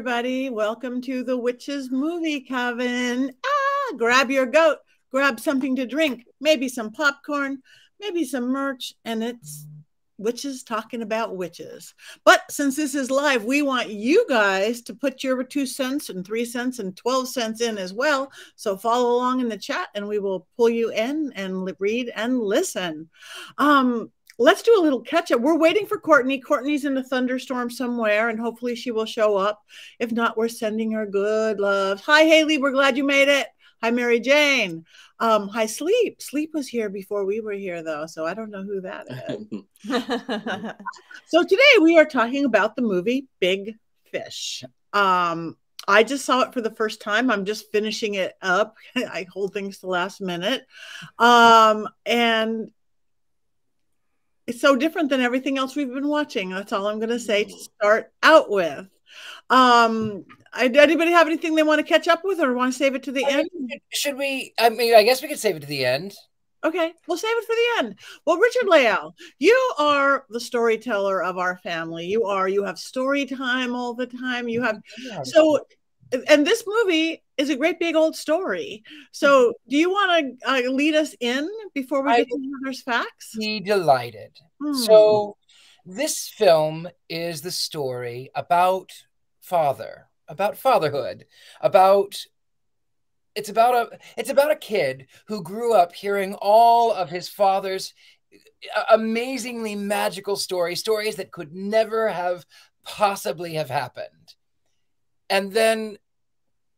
everybody. Welcome to the Witches Movie Coven. Grab your goat, grab something to drink, maybe some popcorn, maybe some merch, and it's witches talking about witches. But since this is live, we want you guys to put your 2 cents and 3 cents and 12 cents in as well. So follow along in the chat and we will pull you in and read and listen. Let's do a little catch up. We're waiting for Courtney. Courtney's in a thunderstorm somewhere, and hopefully she will show up. If not, we're sending her good love. Hi, Haley. We're glad you made it. Hi, Mary Jane. Hi, Sleep. Sleep was here before we were here, though, so I don't know who that is. So today we are talking about the movie Big Fish. I just saw it for the first time. I'm just finishing it up. I hold things to the last minute. And it's so different than everything else we've been watching. That's all I'm going to say to start out with. Anybody have anything they want to catch up with or want to save it to the end? Should we? I mean, I guess we could save it to the end. Okay, we'll save it for the end. Well, Richard Leal, you are the storyteller of our family. You have story time all the time. And this movie is a great big old story. So do you want to lead us in before we get to others' facts? Be delighted. So this film is the story about fatherhood, it's about a kid who grew up hearing all of his father's amazingly magical stories that could never have possibly have happened. And then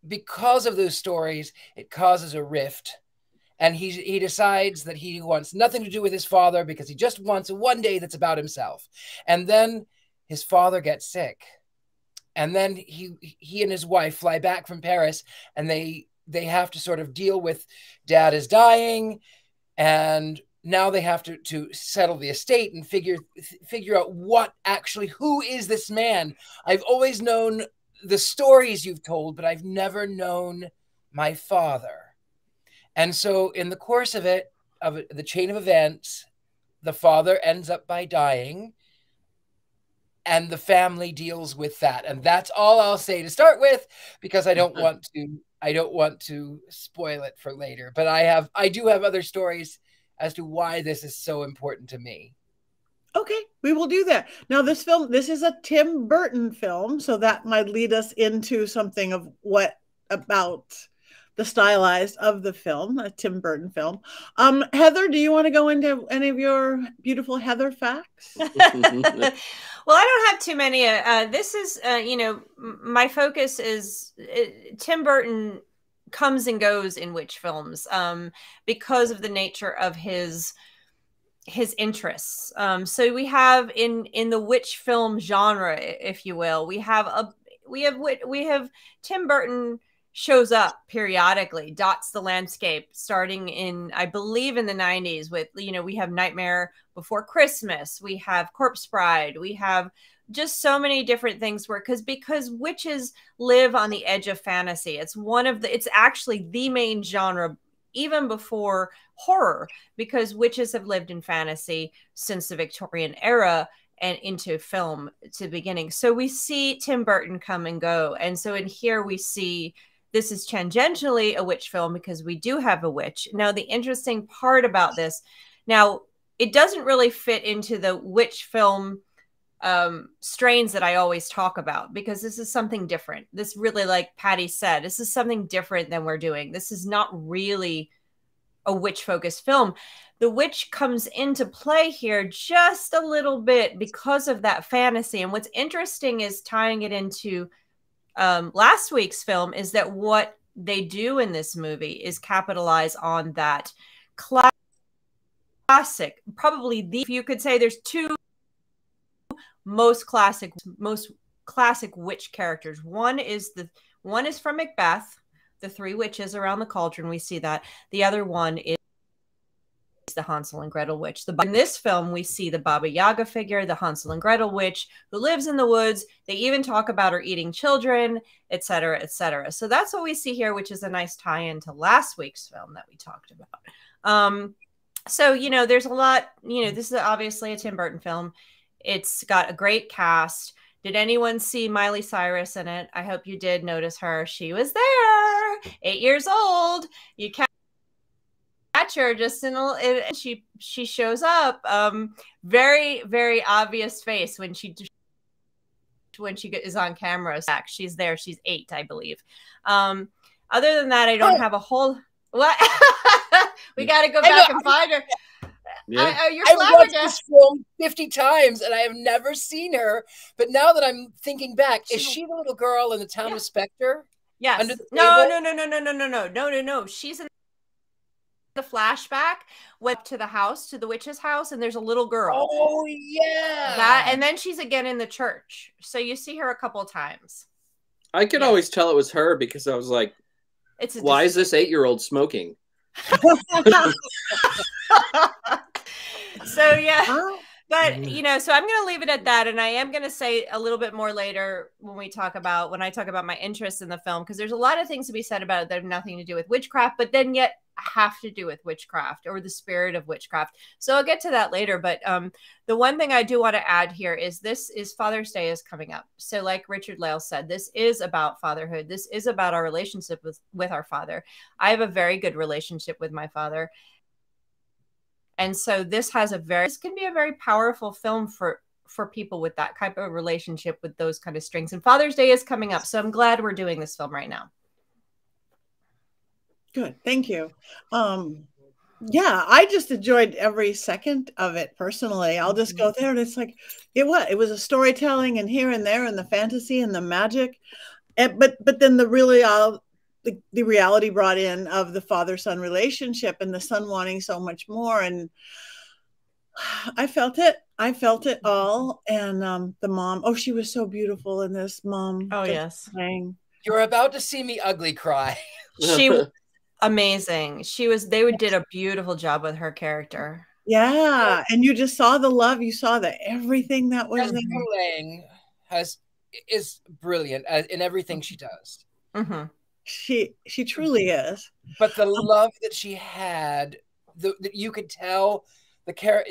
because of those stories, it causes a rift. And he decides that he wants nothing to do with his father because he just wants one day that's about himself. And then his father gets sick. And then he and his wife fly back from Paris, and they have to sort of deal with dad is dying. And now they have to settle the estate and figure out who is this man? I've always known the stories you've told, but I've never known my father. And so in the course of the chain of events, the father ends up by dying, and the family deals with that. And that's all I'll say to start with, because I don't want to spoil it for later. But I do have other stories as to why this is so important to me. Okay, we will do that. Now, this is a Tim Burton film, so that might lead us into something of what about the stylized of the film, a Tim Burton film. Heather, do you want to go into any of your beautiful Heather facts? Well, I don't have too many. This is, my focus is Tim Burton comes and goes in witch films because of the nature of his interests. So we have in the witch film genre, if you will, we have Tim Burton shows up periodically, dots the landscape, starting in, I believe, in the 90s with, we have Nightmare Before Christmas, we have Corpse Bride, we have just so many different things because witches live on the edge of fantasy. It's actually the main genre even before horror, because witches have lived in fantasy since the Victorian era and into film to the beginning. So we see Tim Burton come and go. And so in here we see this is tangentially a witch film because we do have a witch. Now, the interesting part about this, now it doesn't really fit into the witch film strains that I always talk about, because this is something different. This really, like Patty said, this is something different than we're doing. This is not really a witch focused film. The witch comes into play here just a little bit because of that fantasy. And what's interesting is tying it into last week's film is that what they do in this movie is capitalize on that classic, probably if you could say there's two most classic witch characters. One is from Macbeth, the 3 witches around the cauldron. We see that. The other one is the Hansel and Gretel witch. In this film, we see the Baba Yaga figure, the Hansel and Gretel witch, who lives in the woods. They even talk about her eating children, etc., etc. So that's what we see here, which is a nice tie-in to last week's film that we talked about. So, there's a lot, this is obviously a Tim Burton film. It's got a great cast. Did anyone see Miley Cyrus in it? I hope you did notice her. She was there, 8 years old. You catch her just in a, she shows up. Very, very obvious face when she is on camera. She's there. She's 8, I believe. Other than that, I don't have a whole what. We got to go back and find her. Yeah. I've watched this film 50 times and I have never seen her. But now that I'm thinking back, is she the little girl in The Town of Spectre? Yes. Under the No. She's in the flashback, went to the house, to the witch's house, and there's a little girl. Oh yeah. That, and then she's again in the church. So you see her a couple of times. I could always tell it was her because I was like, why is this 8-year-old smoking? So yeah, but you know, so I'm going to leave it at that, and I am going to say a little bit more later when I talk about my interest in the film, because there's a lot of things to be said about it that have nothing to do with witchcraft, but then yet have to do with witchcraft or the spirit of witchcraft. So I'll get to that later. But the one thing I do want to add here is Father's Day is coming up. So like Richard Lale said, this is about fatherhood. This is about our relationship with our father. I have a very good relationship with my father. And so this can be a very powerful film for people with that type of relationship with those kind of strings. And Father's Day is coming up. So I'm glad we're doing this film right now. Good. Thank you. Yeah, I just enjoyed every second of it personally. I'll just go there and it's like, it was a storytelling and here and there and the fantasy and the magic. But then the reality brought in of the father-son relationship and the son wanting so much more. And I felt it all. And the mom, she was so beautiful in this, mom. Oh, yes. Sang. You're about to see me ugly cry. She was amazing. They did a beautiful job with her character. Yeah. And you just saw the love. You saw everything that was there. Lang is brilliant in everything she does. Mm-hmm. She truly is. But the love that she had, you could tell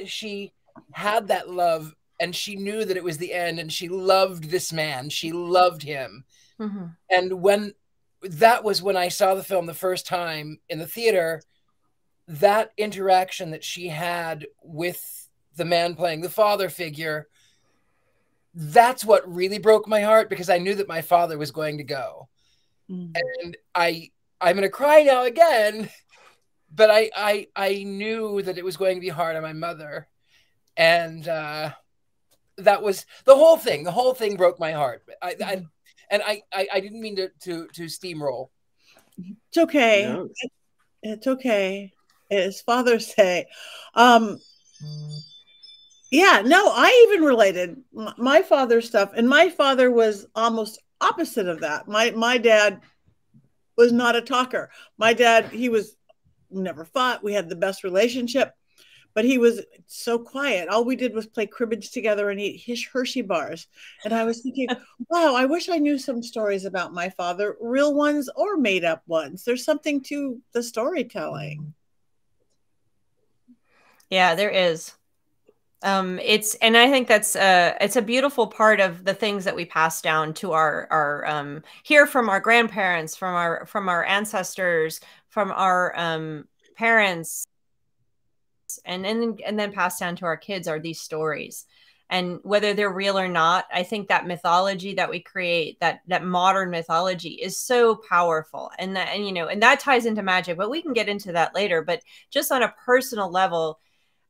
she had that love, and she knew that it was the end, and she loved this man. She loved him. Mm-hmm. And that was when I saw the film the first time in the theater, that interaction that she had with the man playing the father figure, that's what really broke my heart, because I knew that my father was going to go. And I'm going to cry now again, but I knew that it was going to be hard on my mother. And that was the whole thing. The whole thing broke my heart. I didn't mean to steamroll. It's okay. No. It's okay. It's Father's Day. Yeah, no, I even related my father's stuff. And my father was almost opposite of that. My dad was not a talker. My dad, he was never fought. We had the best relationship, but he was so quiet. All we did was play cribbage together and eat Hershey bars. And I was thinking, wow, I wish I knew some stories about my father, real ones or made up ones. There's something to the storytelling. Yeah, there is. And I think that's it's a beautiful part of the things that we pass down to our hear from our grandparents, from our ancestors, from our parents, and then pass down to our kids are these stories. And whether they're real or not, I think that mythology that we create, that modern mythology, is so powerful. And that ties into magic, but we can get into that later. But just on a personal level,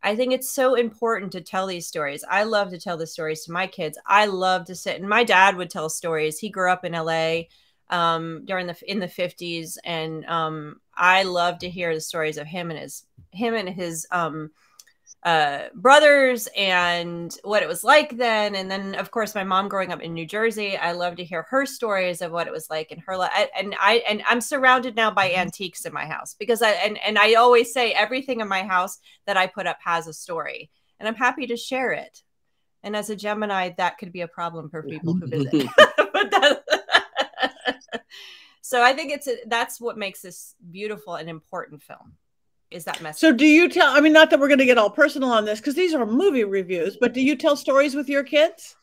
I think it's so important to tell these stories. I love to tell the stories to my kids. I love to sit, and my dad would tell stories. He grew up in LA in the 50s, and I love to hear the stories of him and his brothers and what it was like then. And then, of course, my mom growing up in New Jersey, I love to hear her stories of what it was like in her life. And I'm surrounded now by antiques in my house, because I always say everything in my house that I put up has a story, and I'm happy to share it. And as a Gemini, that could be a problem for people who visit. So I think that's what makes this beautiful and important film. Is that message. So do you tell, I mean, not that we're going to get all personal on this because these are movie reviews, but do you tell stories with your kids?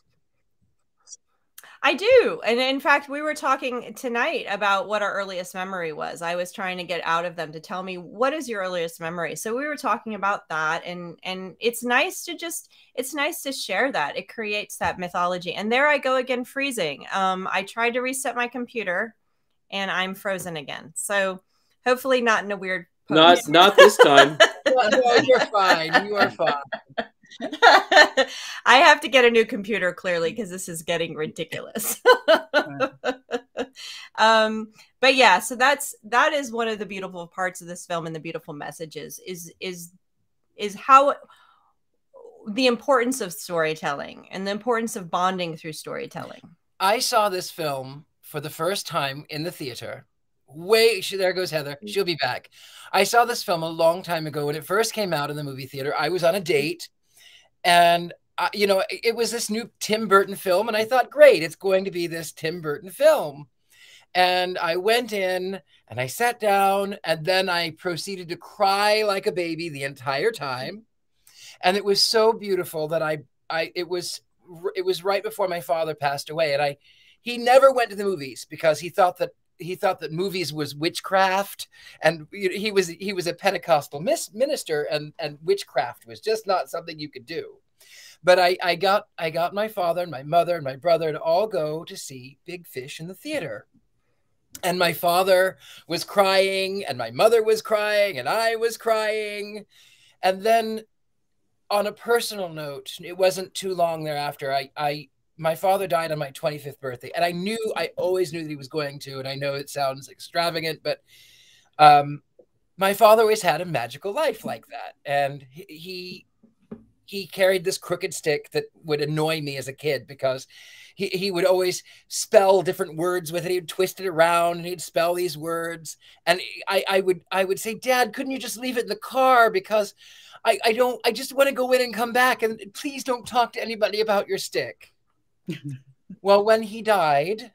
I do. And in fact, we were talking tonight about what our earliest memory was. I was trying to get out of them to tell me, what is your earliest memory? So we were talking about that, and it's nice to share that. It creates that mythology. And there I go again, freezing. I tried to reset my computer and I'm frozen again. So hopefully not in a weird pose. Not this time. No, you're fine. You are fine. I have to get a new computer, clearly, because this is getting ridiculous. But yeah, so that is one of the beautiful parts of this film, and the beautiful messages is how the importance of storytelling and the importance of bonding through storytelling. I saw this film for the first time in the theater. There goes Heather. She'll be back. I saw this film a long time ago when it first came out in the movie theater. I was on a date, and you know, it was this new Tim Burton film, and I thought, great, it's going to be this Tim Burton film. And I went in and I sat down, and then I proceeded to cry like a baby the entire time. And it was so beautiful that it was right before my father passed away, and he never went to the movies because he thought that movies was witchcraft, and he was a Pentecostal minister, and witchcraft was just not something you could do. But I got my father and my mother and my brother to all go to see Big Fish in the theater. And my father was crying, and my mother was crying, and I was crying. And then on a personal note, it wasn't too long thereafter, my father died on my 25th birthday, and I always knew that he was going to, and I know it sounds extravagant, but my father always had a magical life like that. And he carried this crooked stick that would annoy me as a kid, because he would always spell different words with it. He'd twist it around and he'd spell these words. And I would say, Dad, couldn't you just leave it in the car? Because I just want to go in and come back, and please don't talk to anybody about your stick. Well, when he died,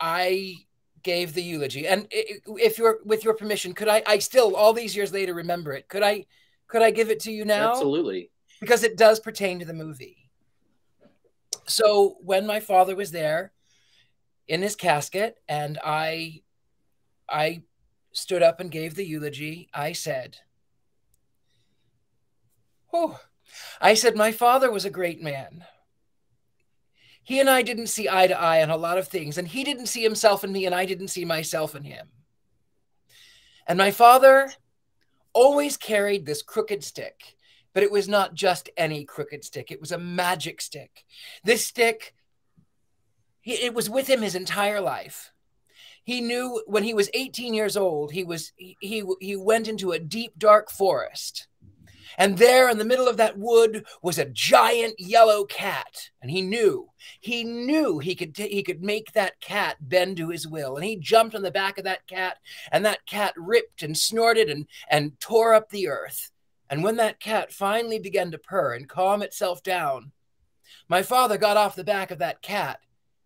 I gave the eulogy, and with your permission, could I still, all these years later, remember it? Could I give it to you now? Absolutely. Because it does pertain to the movie. So when my father was there in his casket, and I stood up and gave the eulogy, I said, my father was a great man. He and I didn't see eye to eye on a lot of things, and he didn't see himself in me, and I didn't see myself in him. And my father always carried this crooked stick, but it was not just any crooked stick. It was a magic stick. This stick, it was with him his entire life. He knew when he was 18 years old, he went into a deep, dark forest. And there in the middle of that wood was a giant yellow cat. And he knew he could make that cat bend to his will. And he jumped on the back of that cat, and that cat ripped and snorted and tore up the earth. And when that cat finally began to purr and calm itself down, my father got off the back of that cat,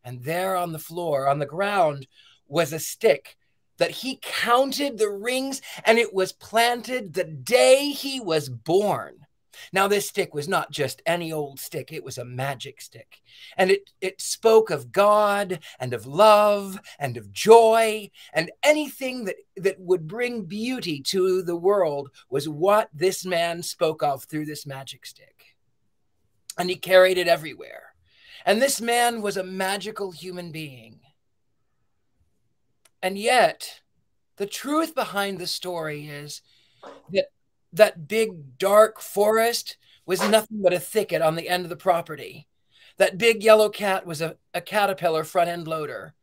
and there on the floor, on the ground, was a stick that he counted the rings, and it was planted the day he was born. Now, this stick was not just any old stick. It was a magic stick. And it spoke of God and of love and of joy, and anything that would bring beauty to the world was what this man spoke of through this magic stick. And he carried it everywhere. And this man was a magical human being. And yet, the truth behind the story is that big, dark forest was nothing but a thicket on the end of the property. That big yellow cat was a Caterpillar front-end loader.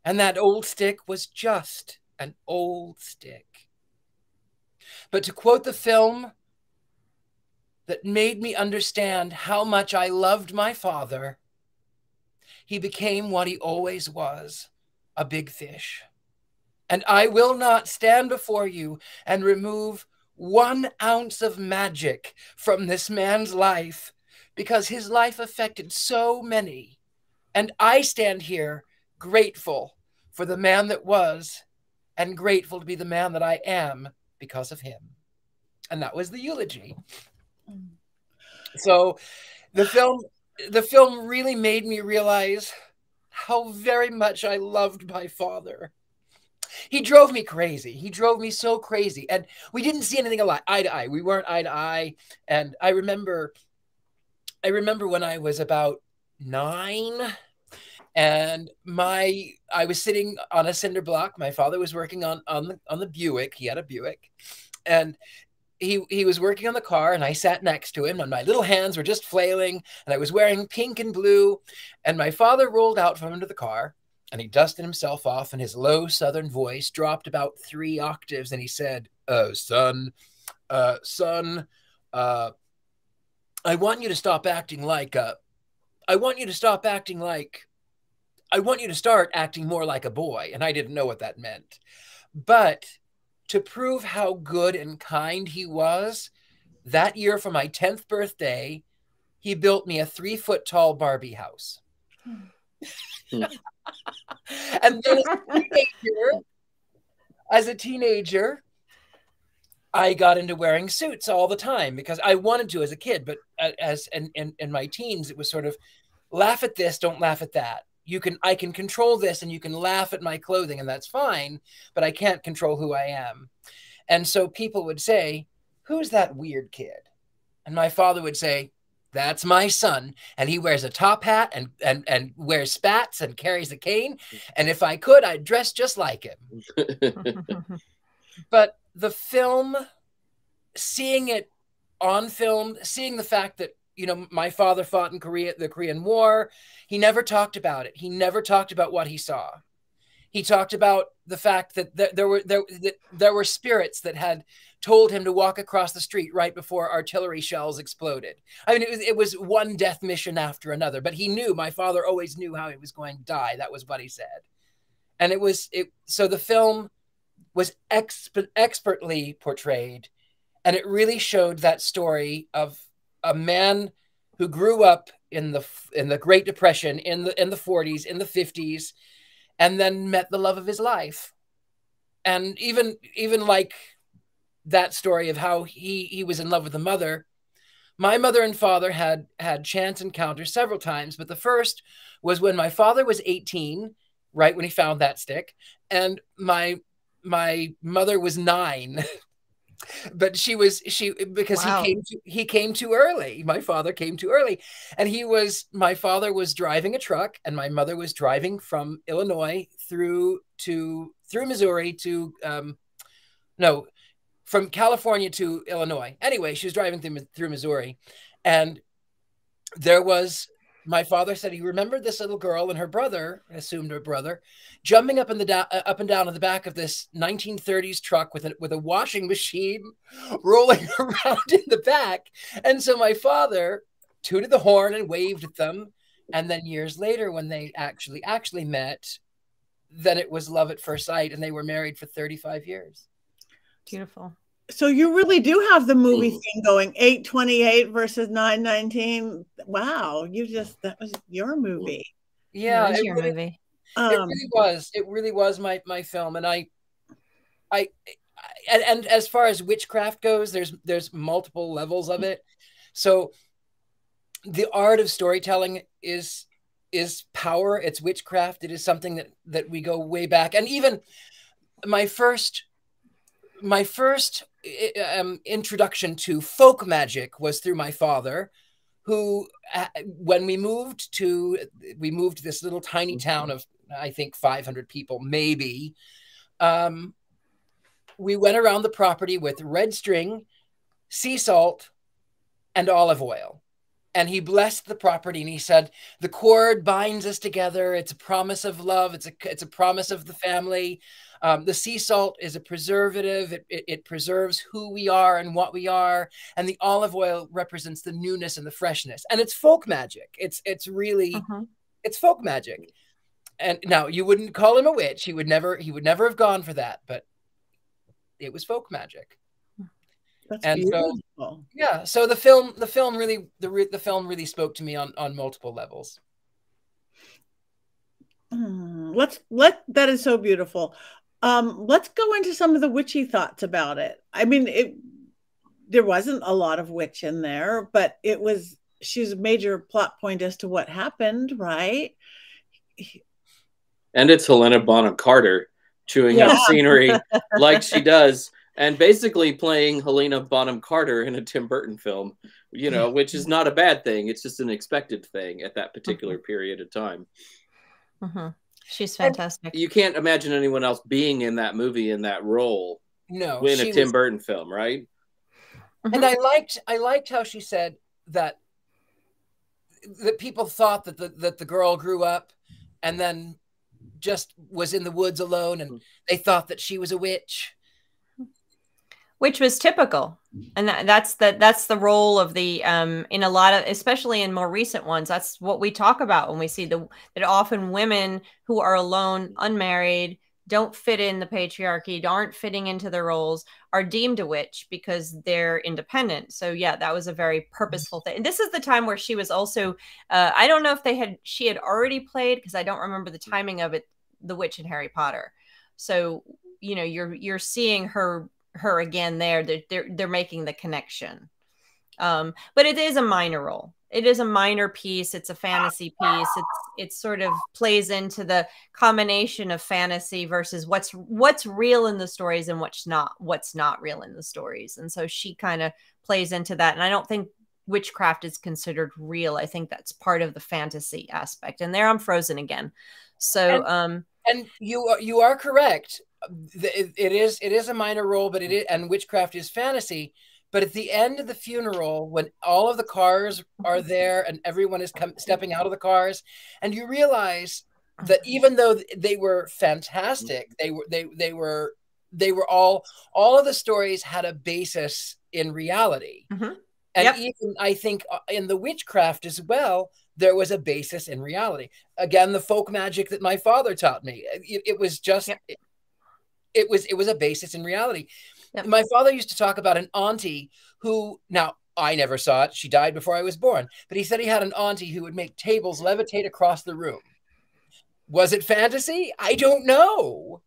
And that old stick was just an old stick. But to quote the film that made me understand how much I loved my father, he became what he always was, a big fish. And I will not stand before you and remove 1 ounce of magic from this man's life, because his life affected so many. And I stand here grateful for the man that was, and grateful to be the man that I am because of him. And that was the eulogy. So the film really made me realize how very much I loved my father. He drove me crazy. He drove me so crazy. And we didn't see anything eye to eye. We weren't eye to eye. And I remember when I was about 9, and I was sitting on a cinder block. My father was working on the Buick. He had a Buick. And he was working on the car, and I sat next to him, and my little hands were just flailing, and I was wearing pink and blue. And my father rolled out from under the car, and he dusted himself off, and his low Southern voice dropped about 3 octaves, and he said, son, I want you to stop acting like I want you to start acting more like a boy. And I didn't know what that meant. But to prove how good and kind he was, that year for my 10th birthday, he built me a 3-foot-tall Barbie house. And then as a teenager, I got into wearing suits all the time because I wanted to as a kid. But in my teens, it was sort of laugh at this, don't laugh at that. I can control this, and you can laugh at my clothing, and that's fine, but I can't control who I am. And so people would say, who's that weird kid? And my father would say, that's my son. And he wears a top hat and wears spats and carries a cane. And if I could, I'd dress just like him. But the film, seeing it on film, seeing the fact that, my father fought in the Korean War, he never talked about it. He never talked about what he saw. He talked about the fact that there were spirits that had told him to walk across the street right before artillery shells exploded. I mean, it was one death mission after another, but he knew, my father always knew how he was going to die. That was what he said. And so the film was expertly portrayed, and it really showed that story of a man who grew up in the Great Depression, in the 40s, in the 50s, and then met the love of his life. And even like that story of how he was in love with the mother, my mother and father had chance encounters several times, but the first was when my father was 18, right when he found that stick, and my mother was 9. But because wow. he came too early. My father came too early, and my father was driving a truck, and my mother was driving from Illinois through Missouri from California to Illinois. Anyway, she was driving through Missouri, and my father said he remembered this little girl and her brother, assumed her brother, jumping up and down on the back of this 1930s truck with a washing machine rolling around in the back. And so my father tooted the horn and waved at them. And then years later, when they actually met, then it was love at first sight, and they were married for 35 years. Beautiful. So you really do have the movie thing going, 8:28 versus 9:19. Wow, that was your movie. Yeah, it was your movie. It really was my film, and and as far as witchcraft goes, there's multiple levels of it. So the art of storytelling is power. It's witchcraft. It is something that we go way back, and even my first introduction to folk magic was through my father, who, when we moved to this little tiny town of, I think, 500 people, maybe, we went around the property with red string, sea salt, and olive oil. And he blessed the property, and he said, the cord binds us together. It's a promise of love. It's a promise of the family. The sea salt is a preservative. It preserves who we are and what we are. And the olive oil represents the newness and the freshness. And it's folk magic. It's really, it's folk magic. And now you wouldn't call him a witch. He would never have gone for that, but it was folk magic. That's beautiful. So, yeah. So the film really spoke to me on multiple levels. That is so beautiful. Let's go into some of the witchy thoughts about it. I mean, there wasn't a lot of witch in there, but she's a major plot point as to what happened, right? And it's Helena Bonham Carter chewing up scenery like she does, and basically playing Helena Bonham Carter in a Tim Burton film, you know, which is not a bad thing. It's just an expected thing at that particular period of time. She's fantastic. And you can't imagine anyone else being in that movie in that role. No, in a Tim Burton film, right? And I liked how she said that people thought that the girl grew up and then just was in the woods alone, and they thought that she was a witch, which was typical. And that's the role of the in a lot of, especially in more recent ones, that's what we talk about when we see that often women who are alone, unmarried, don't fit in the patriarchy, aren't fitting into the roles, are deemed a witch because they're independent. So yeah, that was a very purposeful thing. And this is the time where she was also, I don't know if she had already played, because I don't remember the timing of it, the witch in Harry Potter. So, you know, you're seeing her again there. They're making the connection. But it is a minor role. It is a minor piece. It's a fantasy piece. It sort of plays into the combination of fantasy versus what's real in the stories and what's not real in the stories. And so she kind of plays into that. And I don't think witchcraft is considered real. I think that's part of the fantasy aspect. And there I'm frozen again. So and you are correct. It is a minor role, but and witchcraft is fantasy. But at the end of the funeral, when all of the cars are there and everyone is stepping out of the cars, and you realize that even though they were fantastic, they were all of the stories had a basis in reality. And even I think in the witchcraft as well, there was a basis in reality. Again, the folk magic that my father taught me, it was just, it was a basis in reality. My father used to talk about an auntie who, now I never saw it. She died before I was born, but he said he had an auntie who would make tables levitate across the room. Was it fantasy? I don't know.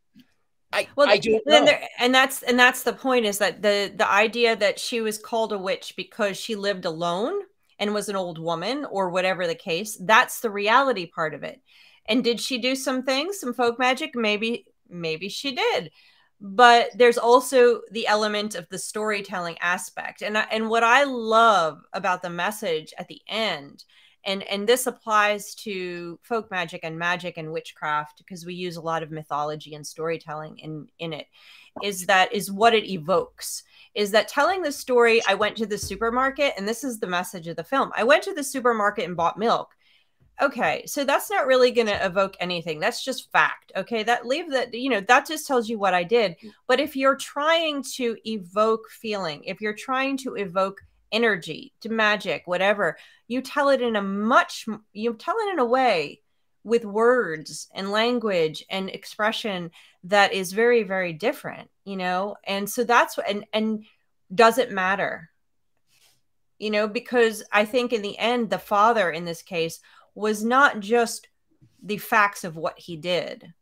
I don't know. And that's the point, is that the idea that she was called a witch because she lived alone and was an old woman or whatever the case, that's the reality part of it. And did she do some things, some folk magic? Maybe she did. But there's also the element of the storytelling aspect. And what I love about the message at the end, and this applies to folk magic and witchcraft, because we use a lot of mythology and storytelling in it, is what it evokes. Is that telling the story, I went to the supermarket, and this is the message of the film. I went to the supermarket and bought milk. Okay, so that's not really going to evoke anything. That's just fact. Okay, that just tells you what I did. But if you're trying to evoke feeling, if you're trying to evoke energy, to magic, whatever, you tell it in a way with words and language and expression that is very, very different, you know? And so that's what, and does it matter? You know, because I think in the end, the father in this case was not just the facts of what he did.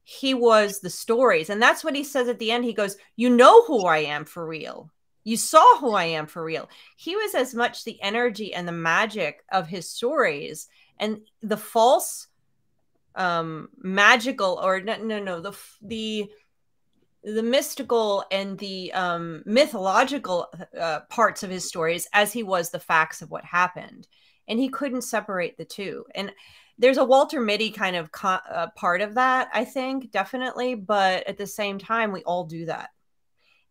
He was the stories. And that's what he says at the end. He goes, you know who I am for real. You saw who I am for real. He was as much the energy and the magic of his stories, and the false magical, or the mystical and the mythological parts of his stories, as he was the facts of what happened. And he couldn't separate the two. And there's a Walter Mitty kind of part of that, I think, definitely. But at the same time, we all do that.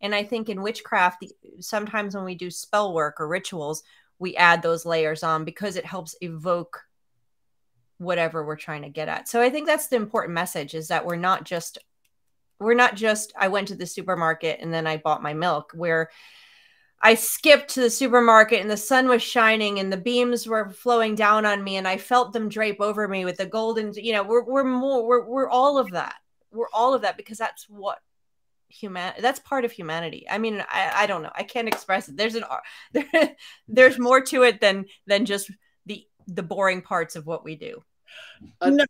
And I think in witchcraft, sometimes when we do spell work or rituals, we add those layers on because it helps evoke whatever we're trying to get at. So I think that's the important message, is that we're not just, I went to the supermarket and then I bought my milk, where I skipped to the supermarket and the sun was shining and the beams were flowing down on me and I felt them drape over me with the golden, you know, we're all of that. We're all of that, because that's what that's part of humanity. I mean, I don't know. I can't express it. There's more to it than just the boring parts of what we do. No,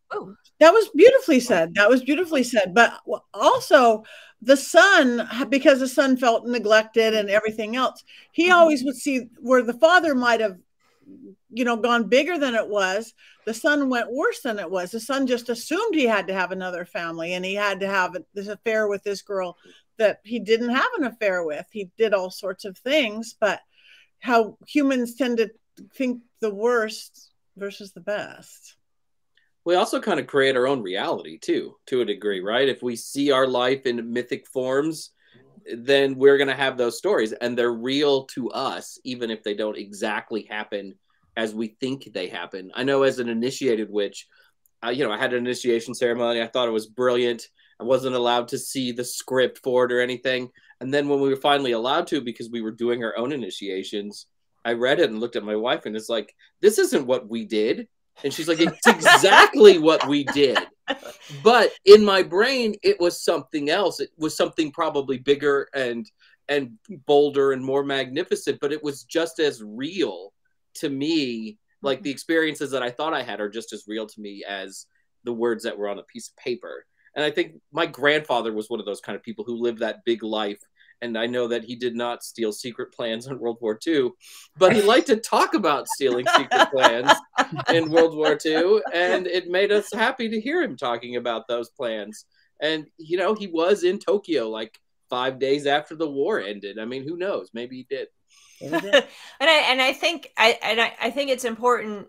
that was beautifully said. But also the son, because the son felt neglected and everything else, he always would see where the father might have gone bigger than it was. The son went worse than it was. The son just assumed he had to have another family, and he had to have this affair with this girl that he didn't have an affair with. He did all sorts of things, but how humans tend to think the worst versus the best. We also kind of create our own reality too, to a degree, right? If we see our life in mythic forms, then we're going to have those stories, and they're real to us, even if they don't exactly happen as we think they happen. I know as an initiated witch, I had an initiation ceremony. I thought it was brilliant. I wasn't allowed to see the script for it or anything. And then when we were finally allowed to, because we were doing our own initiations, I read it and looked at my wife, and it's like, this isn't what we did. And she's like, it's exactly what we did. But in my brain, it was something else. It was something probably bigger and bolder and more magnificent, but it was just as real to me. Like the experiences that I thought I had are just as real to me as the words that were on a piece of paper. And I think my grandfather was one of those kind of people who lived that big life. And I know that he did not steal secret plans in World War II, but he liked to talk about stealing secret plans in World War II. And it made us happy to hear him talking about those plans. And, he was in Tokyo like 5 days after the war ended. I mean, who knows? Maybe he did. And I think it's important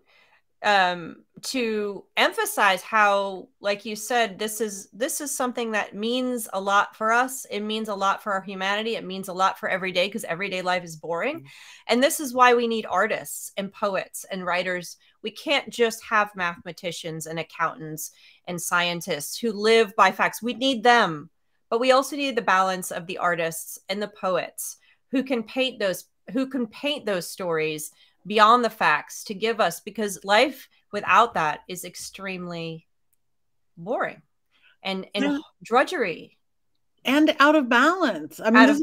to emphasize how, like you said, this is something that means a lot for us. It means a lot for our humanity. It means a lot for every day, because everyday life is boring. And this is why we need artists and poets and writers. We can't just have mathematicians and accountants and scientists who live by facts. We need them, but we also need the balance of the artists and the poets who can paint those stories beyond the facts to give us, because life without that is extremely boring and drudgery and out of balance. I mean, out of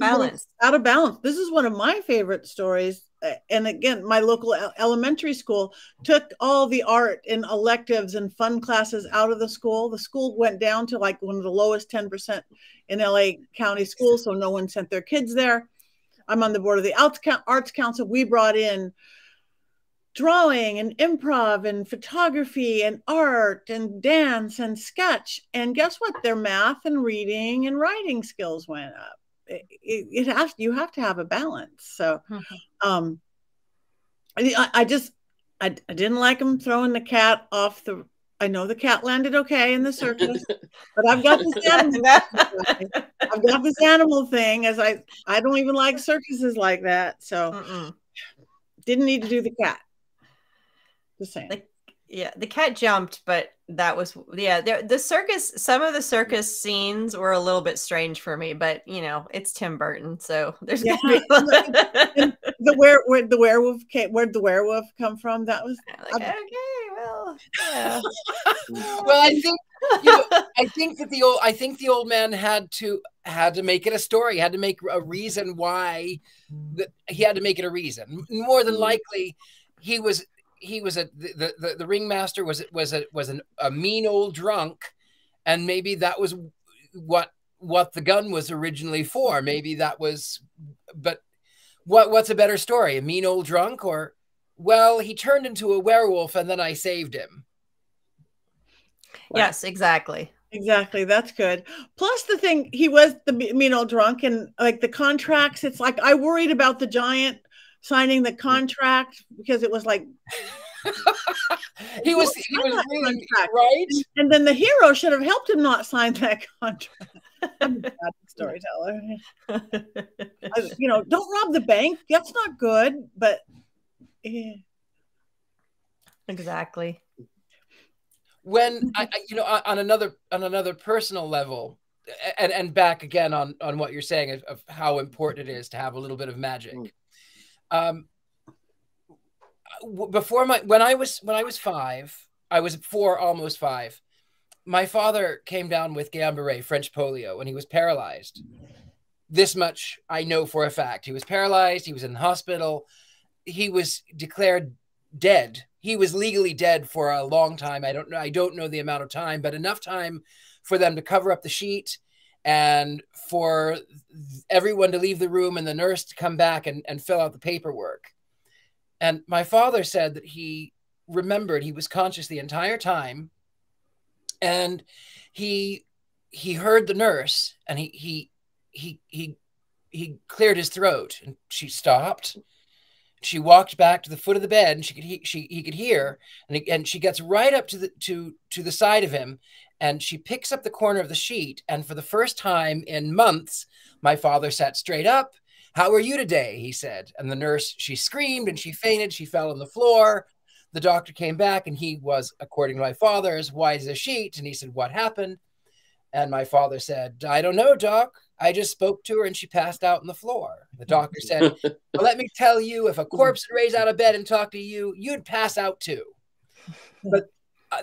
balance. This is one of my favorite stories. And again, my local elementary school took all the art and electives and fun classes out of the school. The school went down to like one of the lowest 10% in LA County schools, so no one sent their kids there. I'm on the board of the Arts Council. We brought in drawing and improv and photography and art and dance and sketch. And guess what? Their math and reading and writing skills went up. You have to have a balance. So I didn't like them throwing the cat off the, I know the cat landed okay in the circus, but I've got this animal thing as I don't even like circuses like that. So didn't need to do the cat. Just saying. The cat jumped, but that was, the circus, some of the circus scenes were a little bit strange for me, but it's Tim Burton, so there's gonna be where'd the werewolf come from? That was okay, well, yeah. Well, I think the old man had to make it a story, had to make a reason why he had to make it a reason. More than likely, the ringmaster was a mean old drunk, and maybe that was what the gun was originally for. Maybe that was, but what's a better story? A mean old drunk, or, well, he turned into a werewolf and then I saved him. Yes, exactly. Exactly. That's good. Plus the thing, he was the mean old drunk, and like the contracts, it's like, I worried about the giant signing the contract because it was like he was really, right, and then the hero should have helped him not sign that contract. I'm a bad storyteller. Don't rob the bank. That's not good. But exactly. When on another personal level, and back again on what you're saying of how important it is to have a little bit of magic. When I was 5, I was 4, almost 5. My father came down with Guillain-Barré, French polio, and he was paralyzed. This much I know for a fact. He was paralyzed. He was in the hospital. He was declared dead. He was legally dead for a long time. I don't know the amount of time, but enough time for them to cover up the sheet and for everyone to leave the room and the nurse to come back and fill out the paperwork. And my father said that he remembered he was conscious the entire time, and he heard the nurse, and he cleared his throat, and she stopped. She walked back to the foot of the bed, and he could hear, and she gets right up to the side of him, and she picks up the corner of the sheet, and for the first time in months, my father sat straight up. "How are you today?" he said. And the nurse, she screamed and she fainted. She fell on the floor. The doctor came back, and he was, according to my father, as white as a sheet. And he said, "What happened?" And my father said, "I don't know, doc. I just spoke to her and she passed out on the floor." The doctor said, "Well, let me tell you, if a corpse would raise out of bed and talk to you, you'd pass out too." But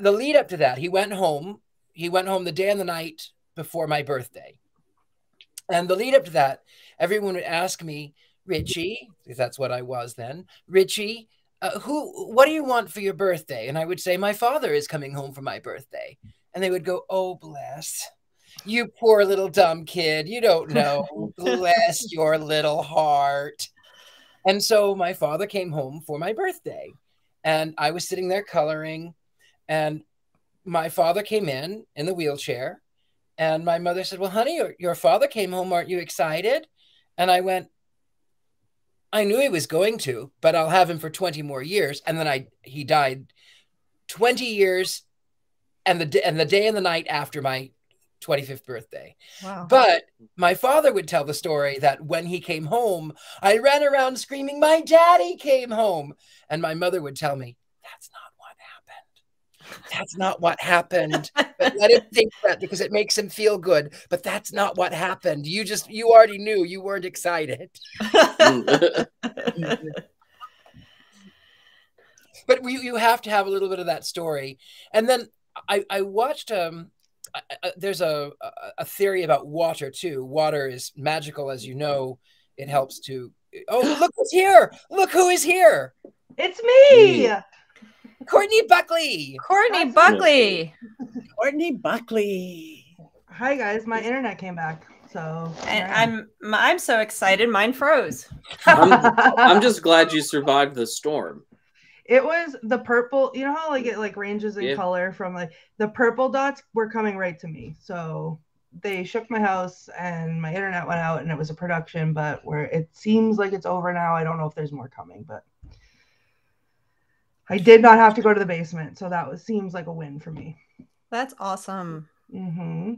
the lead up to that, he went home. He went home the day and the night before my birthday. And the lead up to that, everyone would ask me, "Richie," because that's what I was then, "Richie, what do you want for your birthday?" And I would say, "My father is coming home for my birthday." And they would go, "Oh, bless. You poor little dumb kid. You don't know. Bless your little heart." And so my father came home for my birthday, and I was sitting there coloring, and my father came in the wheelchair, and my mother said, "Well, honey, your father came home. Aren't you excited?" And I went, "I knew he was going to, but I'll have him for 20 more years." And then he died 20 years and the day and the night after my 25th birthday. Wow. But my father would tell the story that when he came home, I ran around screaming, "My daddy came home." And my mother would tell me, "That's not what happened. That's not what happened. But let him think that because it makes him feel good. But that's not what happened. You already knew. You weren't excited." But you have to have a little bit of that story. And then I watched there's a theory about water too. Water is magical, as you know. It helps to. Oh, look who's here! Look who is here! It's me, Courtney Buckley. Courtney Buckley. Courtney Buckley. Hi guys, my internet came back, so And I'm so excited. Mine froze. I'm just glad you survived the storm. It was the purple. You know how like it like ranges in color from like the purple dots were coming right to me. So they shook my house and my internet went out and it was a production, but where it seems like it's over now. I don't know if there's more coming, but I did not have to go to the basement. So that seems like a win for me. That's awesome. Mm-hmm.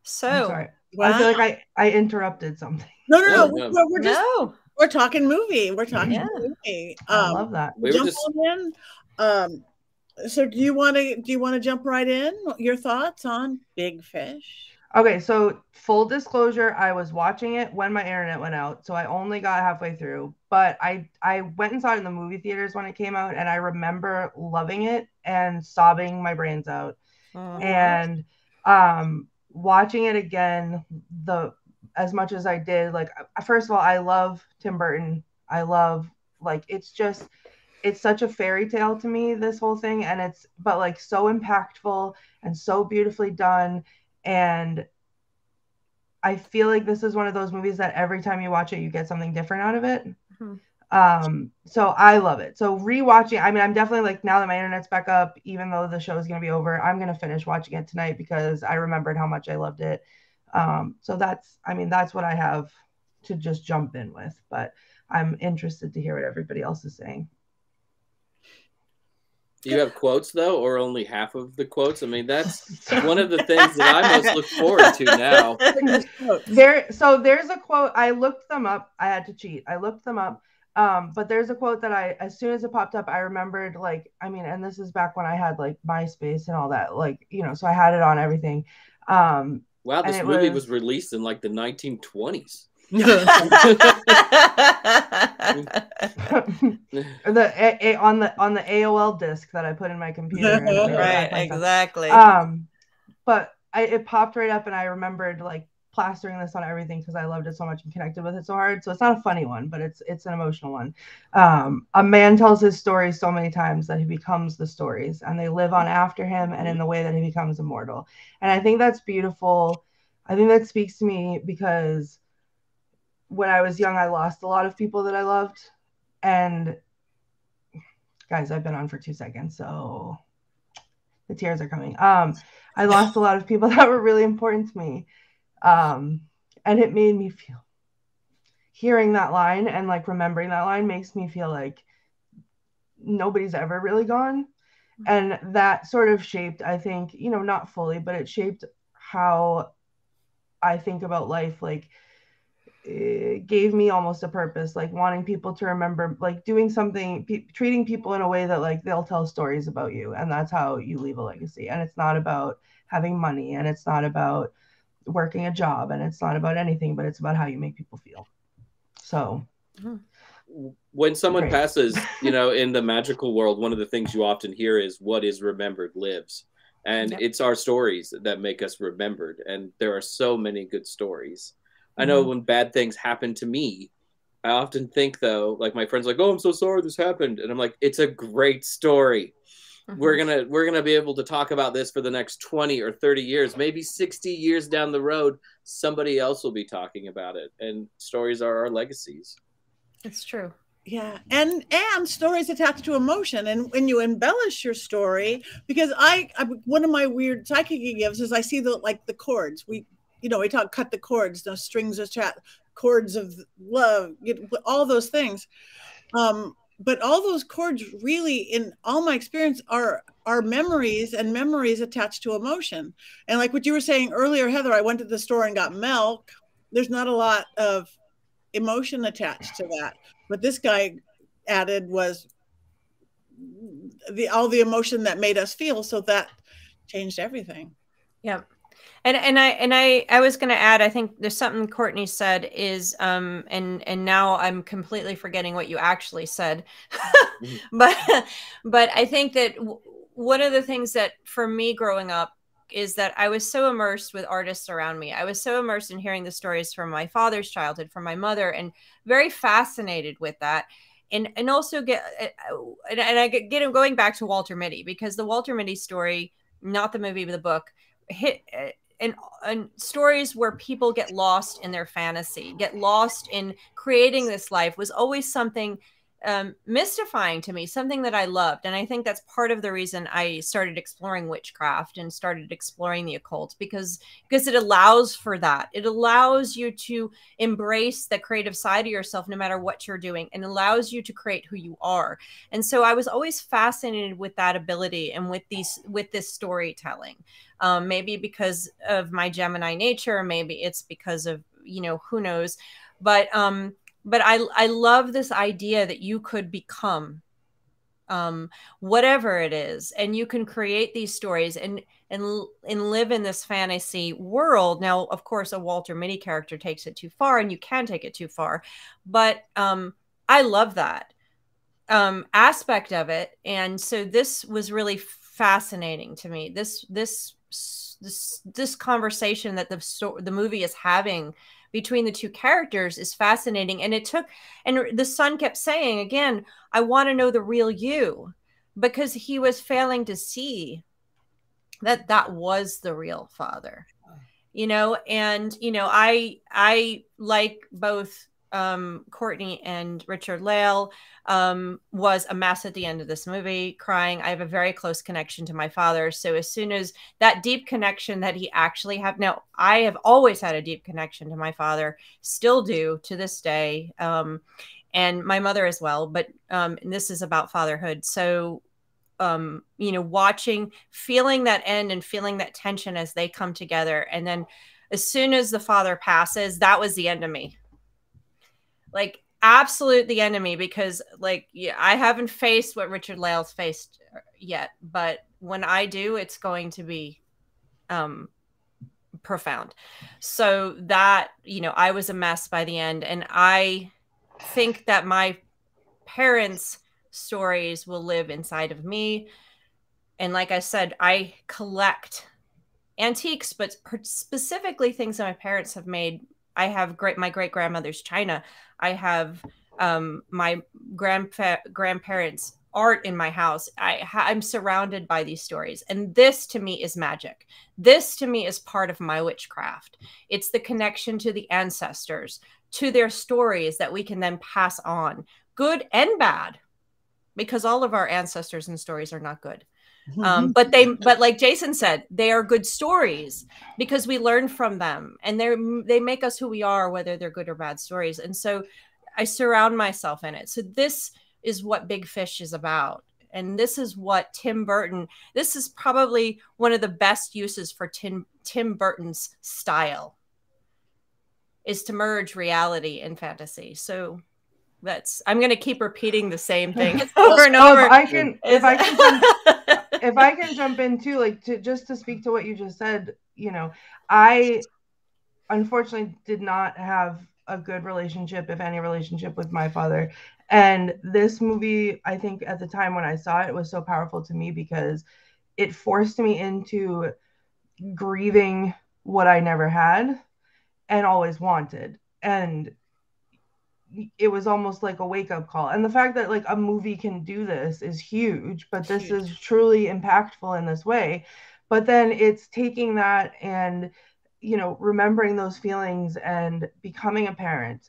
So I'm sorry. Wow. I feel like I interrupted something. No. We're talking movie. We're talking movie. I love that. Jump on in. So do you want to jump right in? Your thoughts on Big Fish? Okay, so full disclosure, I was watching it when my internet went out, so I only got halfway through. But I went and saw it in the movie theaters when it came out, and I remember loving it and sobbing my brains out. And watching it again, as much as I did, like, first of all, I love Tim Burton. I love, like, it's such a fairy tale to me, this whole thing. And but like so impactful and so beautifully done. And I feel like this is one of those movies that every time you watch it, you get something different out of it. Mm-hmm. So I love it. So rewatching, I mean, I'm definitely like, now that my internet's back up, even though the show is going to be over, I'm going to finish watching it tonight because I remembered how much I loved it. So that's what I have to just jump in with, but I'm interested to hear what everybody else is saying. Do you have quotes though, or only half of the quotes? I mean, that's one of the things that I most look forward to now. There's a quote. I looked them up. I had to cheat. I looked them up. But there's a quote that as soon as it popped up, I remembered, like, I mean, and this is back when I had like MySpace and all that, like, you know, so I had it on everything. Wow, this movie was released in like the 1920s. On the AOL disc that I put in my computer. Right, exactly. But it popped right up, and I remembered like plastering this on everything because I loved it so much and connected with it so hard. So it's not a funny one, but it's an emotional one. A man tells his stories so many times that he becomes the stories, and they live on after him and in the way that he becomes immortal. And I think that's beautiful. I think that speaks to me because when I was young, I lost a lot of people that I loved, and Guys, I've been on for 2 seconds, so the tears are coming. I lost a lot of people that were really important to me. And it made me feel, hearing that line and like remembering that line makes me feel like nobody's ever really gone. And that sort of shaped, I think, you know, not fully, but it shaped how I think about life. Like, it gave me almost a purpose, like wanting people to remember, like doing something, treating people in a way that like they'll tell stories about you, and that's how you leave a legacy. And it's not about having money, and it's not about working a job, and it's not about anything, but it's about how you make people feel. So when someone passes, you know, in the magical world, one of the things you often hear is what is remembered lives. And it's our stories that make us remembered. And there are so many good stories. I know when bad things happen to me, I often think, though, like my friends are like, oh, I'm so sorry this happened. And I'm like, it's a great story. We're gonna be able to talk about this for the next 20 or 30 years, maybe 60 years down the road. Somebody else will be talking about it. And stories are our legacies. It's true. Yeah, and stories attached to emotion, and when you embellish your story, because I one of my weird psychic gifts is I see the chords. We cut the chords, those strings of chords of love, all those things. But all those chords really, in all my experience, are memories, and memories attached to emotion. And like what you were saying earlier, Heather, I went to the store and got milk. There's not a lot of emotion attached to that. What this guy added was all the emotion that made us feel. So that changed everything. Yep. And I was going to add, I think there's something Courtney said is, and now I'm completely forgetting what you actually said, but I think that one of the things that for me growing up is that I was so immersed with artists around me. I was so immersed in hearing the stories from my father's childhood, from my mother, and very fascinated with that. And also I get going back to Walter Mitty, because the Walter Mitty story, not the movie, but the book, hit and stories where people get lost in their fantasy, get lost in creating this life, was always something mystifying to me, something that I loved. And I think that's part of the reason I started exploring witchcraft and started exploring the occult, because it allows for that. It allows you to embrace the creative side of yourself, no matter what you're doing, and allows you to create who you are. And so I was always fascinated with that ability and with this storytelling. Maybe because of my Gemini nature, maybe it's because of, who knows, but I love this idea that you could become whatever it is, and you can create these stories and live in this fantasy world. Now, of course, a Walter Mitty character takes it too far, and you can take it too far, but I love that aspect of it. And so this was really fascinating to me. This conversation that the movie is having between the two characters is fascinating. And the son kept saying, again, I want to know the real you, because he was failing to see that was the real father, and, I like both Courtney and Richard Lale, was a mess at the end of this movie, crying. I have a very close connection to my father. So as soon as that deep connection that he actually have, now I have always had a deep connection to my father, still do to this day. And my mother as well, but and this is about fatherhood. So, feeling that end and feeling that tension as they come together. And then as soon as the father passes, that was the end of me. Like, absolute the enemy, because I haven't faced what Richard Lale's faced yet, but when I do, it's going to be profound. So that, I was a mess by the end, and I think that my parents' stories will live inside of me. And like I said, I collect antiques, but specifically things that my parents have made. I have my great-grandmother's china. I have my grandparents' art in my house. I'm surrounded by these stories. And this to me is magic. This to me is part of my witchcraft. It's the connection to the ancestors, to their stories that we can then pass on, good and bad. because all of our ancestors and stories are not good. But like Jason said, they are good stories because we learn from them, and they make us who we are, whether they're good or bad stories. And so I surround myself in it. So this is what Big Fish is about. And this is what Tim Burton, this is probably one of the best uses for Tim Burton's style, is to merge reality and fantasy. So I'm going to keep repeating the same thing over and over. If I can jump in too, like just to speak to what you just said, you know, I unfortunately did not have a good relationship, if any relationship, with my father. And this movie, I think at the time when I saw it, was so powerful to me because it forced me into grieving what I never had and always wanted. And it was almost like a wake-up call. And the fact that like a movie can do this is huge, but this is truly impactful in this way. But then it's taking that and, you know, remembering those feelings and becoming a parent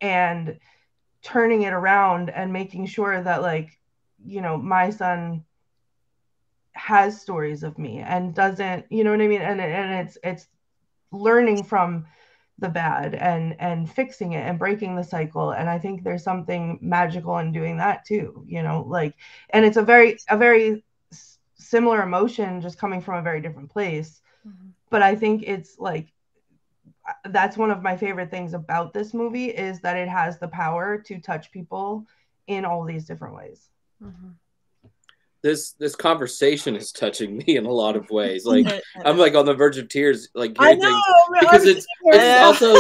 and turning it around and making sure that, like, you know, my son has stories of me and doesn't, you know what I mean? And it's learning from the bad and fixing it and breaking the cycle. And I think there's something magical in doing that too, you know, like, and it's a very similar emotion, just coming from a very different place. But I think it's like, that's one of my favorite things about this movie, is that it has the power to touch people in all these different ways. This conversation is touching me in a lot of ways. Like I'm like on the verge of tears. Like I know, because it's also.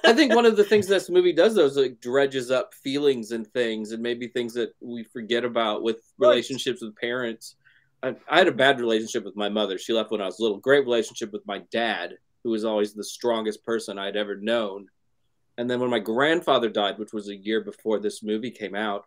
I think one of the things this movie does, though, is like dredges up feelings and things, and maybe things that we forget about with relationships with parents. I had a bad relationship with my mother. She left when I was little. Great relationship with my dad, who was always the strongest person I'd ever known. And then when my grandfather died, which was a year before this movie came out,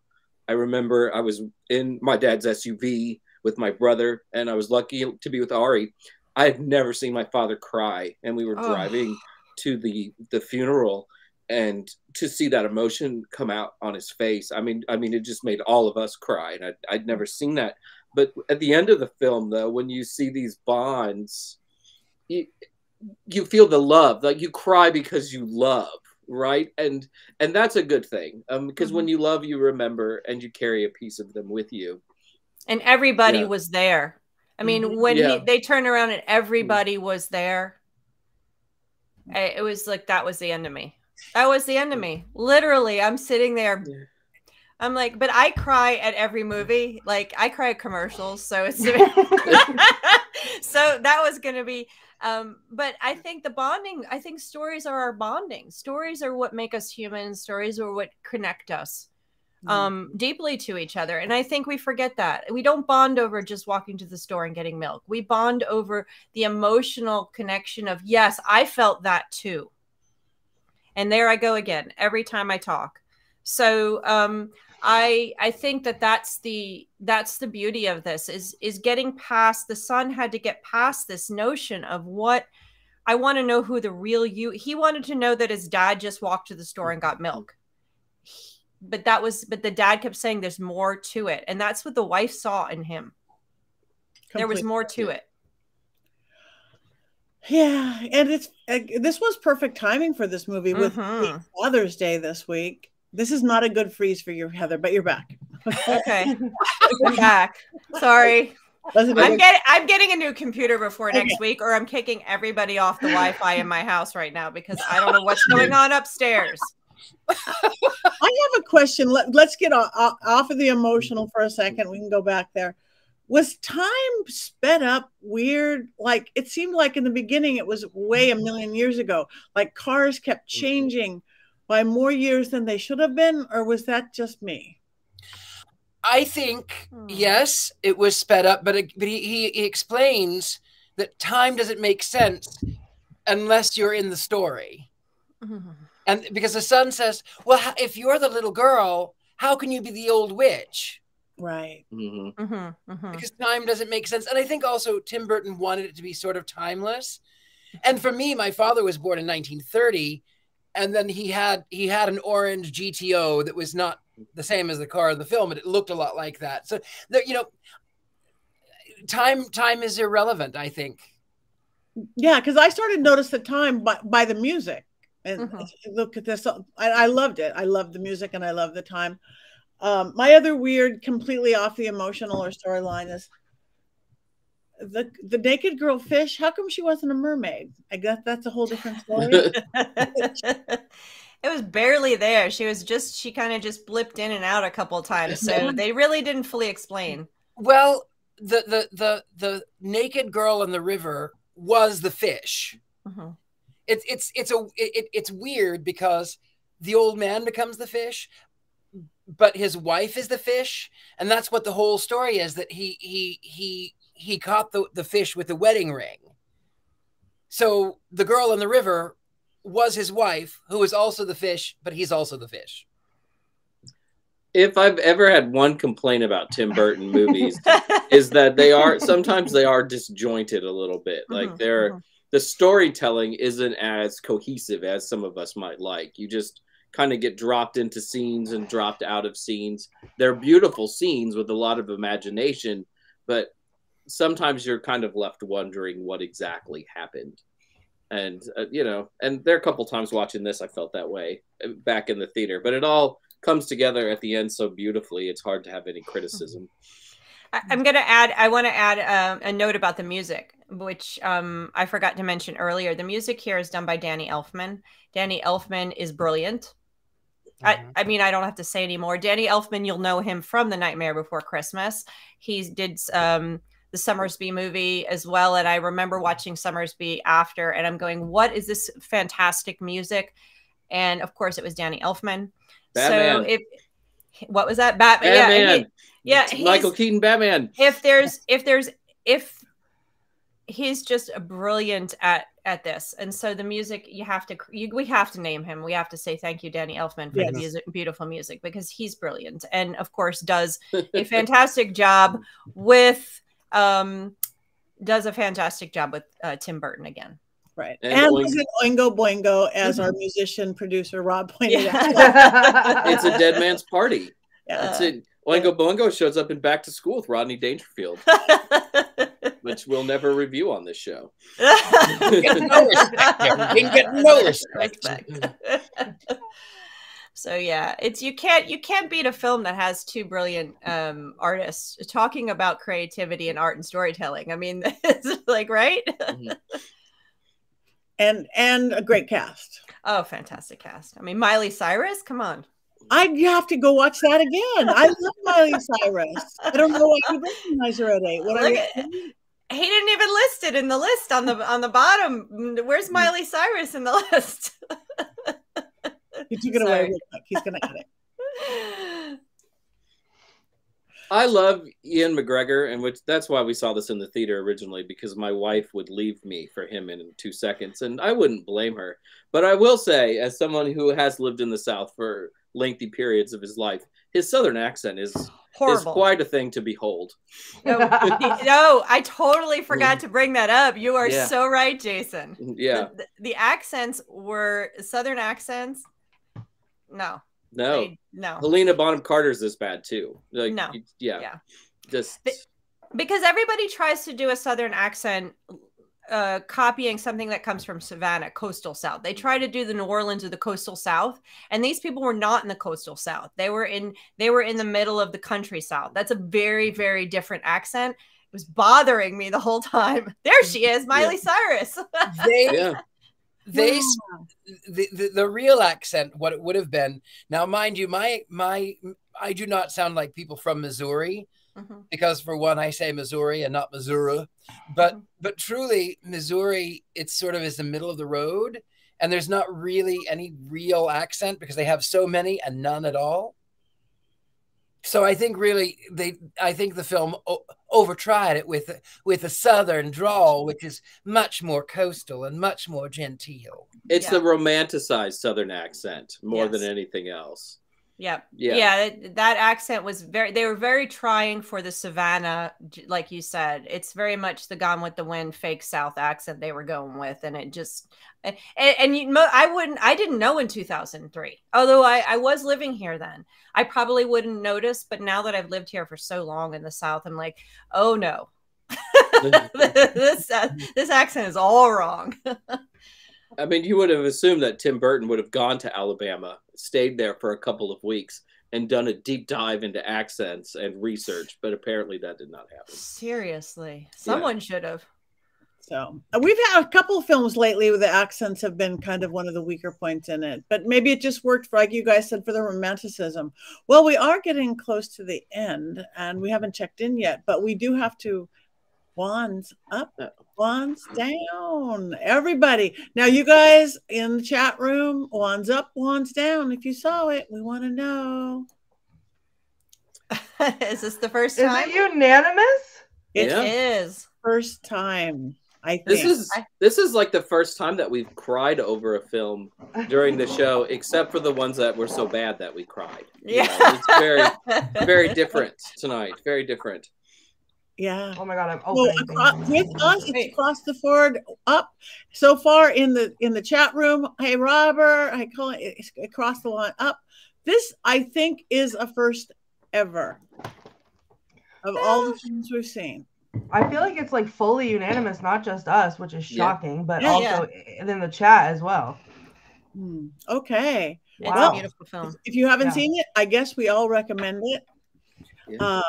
I remember I was in my dad's SUV with my brother, and I was lucky to be with Ari. I had never seen my father cry, and we were driving to the funeral, and to see that emotion come out on his face, I mean, it just made all of us cry, and I'd never seen that. But at the end of the film, though, when you see these bonds, you feel the love, like you cry because you love. Right. And that's a good thing. Because when you love, you remember, and you carry a piece of them with you. And everybody was there. I mean, when they turned around and everybody was there, it was like, that was the end of me. That was the end of me. Literally, I'm sitting there. I'm like, but I cry at every movie. Like, I cry at commercials. So it's so that was going to be. But I think the bonding, I think stories are our bonding. Stories are what make us human. Stories are what connect us deeply to each other. And I think we forget that. We don't bond over just walking to the store and getting milk. We bond over the emotional connection of, yes, I felt that too. And there I go again, every time I talk. So I think that's the beauty of this is getting past. The son had to get past this notion of what I want to know, who the real you. He wanted to know that his dad just walked to the store and got milk. But the dad kept saying there's more to it. And that's what the wife saw in him. There was more to it. Yeah. And this was perfect timing for this movie with Father's Day this week. This is not a good freeze for you, Heather, but you're back. Okay. I'm back. Sorry. I'm getting a new computer before next week, or I'm kicking everybody off the Wi-Fi in my house right now because I don't know what's going on upstairs. I have a question. Let's get off of the emotional for a second. We can go back there. Was time sped up weird? Like, it seemed like in the beginning it was way a million years ago. Like, cars kept changing by more years than they should have been, or was that just me? I think, yes, it was sped up, but he explains that time doesn't make sense unless you're in the story. And because the son says, well, if you're the little girl, how can you be the old witch? Right. Because time doesn't make sense. And I think also Tim Burton wanted it to be sort of timeless. And for me, my father was born in 1930. and then he had an orange GTO that was not the same as the car in the film, but it looked a lot like that. So there, you know, time is irrelevant, I think. Yeah, because I started to notice the time by the music. And look at this. I loved it. I loved the music and I love the time. My other weird, completely off the emotional or storyline is the naked girl fish. How come she wasn't a mermaid? I guess that's a whole different story. It was barely there. She kind of just blipped in and out a couple of times. So they really didn't fully explain. Well, the naked girl in the river was the fish. It's weird because the old man becomes the fish, but his wife is the fish, and that's what the whole story is, that he caught the fish with the wedding ring. So the girl in the river was his wife, who is also the fish, but he's also the fish. If I've ever had one complaint about Tim Burton movies, is that sometimes they are disjointed a little bit. Like the storytelling isn't as cohesive as some of us might like. You just kind of get dropped into scenes and dropped out of scenes. They're beautiful scenes with a lot of imagination, but sometimes you're kind of left wondering what exactly happened. And, you know, and there are a couple times watching this, I felt that way back in the theater, but it all comes together at the end so beautifully. It's hard to have any criticism. I want to add a note about the music, which I forgot to mention earlier. The music here is done by Danny Elfman. Danny Elfman is brilliant. I mean, I don't have to say anymore. Danny Elfman, you'll know him from The Nightmare Before Christmas. He did the Summersby movie as well. And I remember watching Summersby after, and I'm going, what is this fantastic music? And of course it was Danny Elfman. Batman. So what was that? Batman. Yeah. Michael Keaton Batman. If he's just brilliant at this. And so the music, we have to name him. We have to say thank you, Danny Elfman, for the music, beautiful music, because he's brilliant. And of course does a fantastic job with Tim Burton again. Right. And was it Oingo Boingo, as our musician producer Rob pointed out. It's a dead man's party. Yeah. That's it. Oingo Boingo shows up in Back to School with Rodney Dangerfield, which we'll never review on this show. Get no respect. So yeah, you can't beat a film that has two brilliant artists talking about creativity and art and storytelling. I mean, it's like, right? And a great cast. Oh, fantastic cast. I mean, Miley Cyrus, come on. I have to go watch that again. I love Miley Cyrus. I don't know why you recognize her at 8. He didn't even list it in the list on the bottom. Where's Miley Cyrus in the list? He took it away real quick. He's gonna edit. I love Ian McGregor, and that's why we saw this in the theater originally, because my wife would leave me for him in 2 seconds, and I wouldn't blame her. But I will say, as someone who has lived in the South for lengthy periods of his life, his Southern accent is quite a thing to behold. No, I totally forgot to bring that up. You are so right, Jason. Yeah. The accents were Southern accents. No. Helena Bonham Carter's this bad too. Like, no. Yeah. Just because everybody tries to do a Southern accent, copying something that comes from Savannah, coastal South. They try to do the New Orleans or the coastal South, and these people were not in the coastal South. They were in the middle of the country South. That's a very, very different accent. It was bothering me the whole time. There she is, Miley Cyrus. The real accent, what it would have been. Now, mind you, I do not sound like people from Missouri, because for one, I say Missouri and not Missouri, but truly Missouri, it's sort of is the middle of the road, and there's not really any real accent because they have so many and none at all. So I think really the film overtried it with a Southern drawl, which is much more coastal and much more genteel. It's the romanticized Southern accent more than anything else. Yep. Yeah. Yeah. That accent was they were very trying for the Savannah, like you said. It's very much the Gone with the Wind fake South accent they were going with. And it just, I didn't know in 2003, although I was living here then. I probably wouldn't notice, but now that I've lived here for so long in the South, I'm like, oh no, this accent is all wrong. I mean, you would have assumed that Tim Burton would have gone to Alabama, stayed there for a couple of weeks, and done a deep dive into accents and research, but apparently that did not happen. Seriously, someone should have. So we've had a couple of films lately where the accents have been kind of one of the weaker points in it, but maybe it just worked for, like you guys said, for the romanticism. Well, we are getting close to the end, and we haven't checked in yet, but we do have to. Wands up, wands down. Everybody. Now, you guys in the chat room, wands up, wands down. If you saw it, we want to know. Is this the first time? Is it unanimous? It is. First time, I think. This is like the first time that we've cried over a film during the show, except for the ones that were so bad that we cried. Yeah. It's very, very different tonight. Very different. Yeah. Oh my God, I'm opening with us, it's across the board up so far in the chat room. Hey, Robert, I call it across the line up. This, I think, is a first ever of all the films we've seen. I feel like it's like fully unanimous, not just us, which is shocking, but Yeah, also in the chat as well. Okay. It's Well, a beautiful film. If you haven't seen it, I guess we all recommend it. Yeah.